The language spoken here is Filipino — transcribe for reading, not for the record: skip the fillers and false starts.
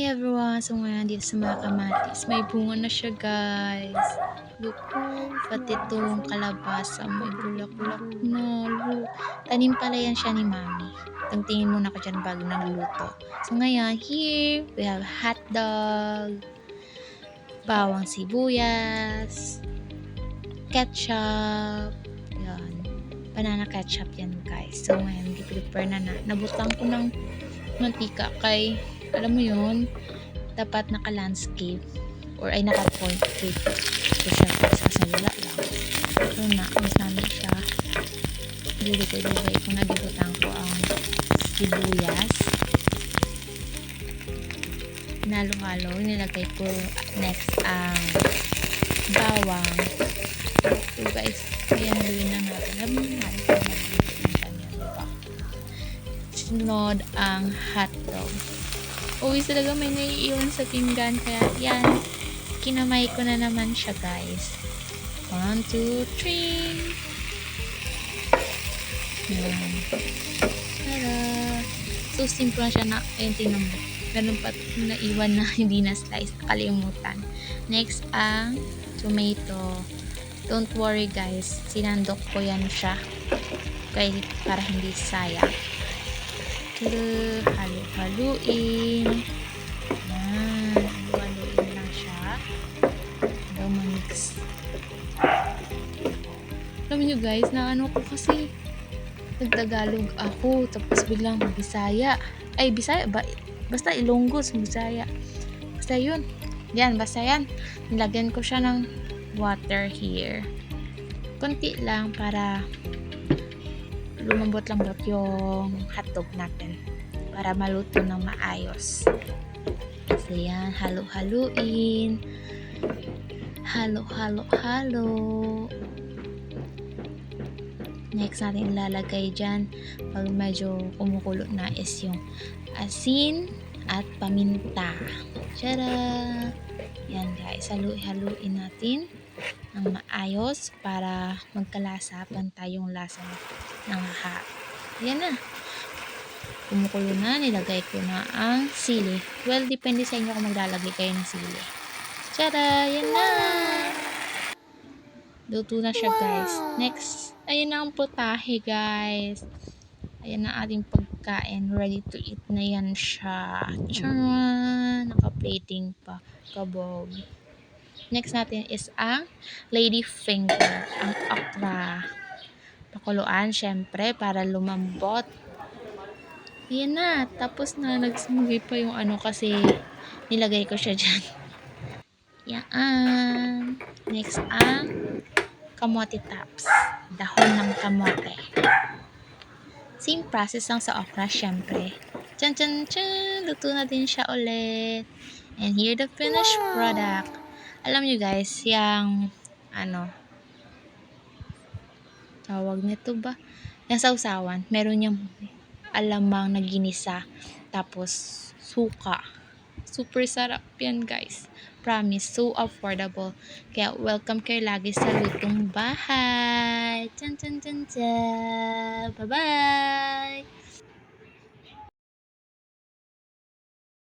everyone! So ngayon dito sa mga kamatis, may bunga na siya guys. Look, pati itong kalabasa, may bulaklak na. Look, tanim pala yan siya ni Mami. Tangtingin muna ko dyan bago nagluto. So ngayon, here, we have hot dog, bawang sibuyas, ketchup, yan. Banana ketchup yan guys. So ngayon, i-prepare na. Nabutang ko ng mantika kay, alam mo yun, dapat naka-landscape or ay naka-portrait kasi sasawala lang. So naayos namin siya. Dilagay ko, nagibutang ko ang sibuyas. Nalo-halo, nilagay ko next ang bawang. So guys, ayan, gawin na natin. Alam mo natin kung nag-ibig diba? Sunod ang hotdog. Always talaga may naiiwan sa pinggan, kaya yan, kinamay ko na naman siya guys. 1, 2, 3. Yan. Tara! So simple na siya na, ayun, tingnan mo. Meron pa naiwan na hindi na slice, nakalimutan. Next ang tomato. Don't worry guys, sinandok ko yan siya. Okay, para hindi sayang. Halo-haluin. Yan. Halo-haluin lang siya. Daw ma-mix. Alam nyo guys, na ano ko kasi nagtagalog ako. Tapos biglang Bisaya. Ay, Bisaya ba? Basta Ilonggo sa Bisaya. Basta yun. Yan, basta yan. Nilagyan ko siya ng water here. Konti lang para lumambot-lambot yung hotdog natin para maluto ng maayos. So yan, halo-haluin. Halo. Next natin ilalagay dyan pag medyo kumukulo na is yung asin at paminta. Tara! Yan guys, haluin natin ng maayos para magkalasa, pantay yung lasa ng lahat. Yan na. Kumukulo na, nilagay ko na ang sili. Well, depende sa inyo kung maglalagay kayo ng sili. Tara! Yan na! Luto na siya guys. Next, ayun na ang putahe guys. Ayan na ating pagkain. Ready to eat na yan siya. Tcharan! Naka-plating pa. Kabog. Next natin is ang lady finger, ang okra. Pakuluan syempre para lumambot. Ayan na, tapos na, nagsumugay pa yung ano kasi nilagay ko siya dyan. Yan. Next ang kamote tops, dahon ng kamote. Same process lang sa okra syempre. Chan, luto na din siya ulit. And here the finished product. Alam nyo guys, yung ano, tawag nito ba? Yung sausawan, meron yung alamang na ginisa, tapos suka. Super sarap yan guys. Promise, so affordable. Kaya welcome kayo lagi sa Lutong Bahay. Bye-bye!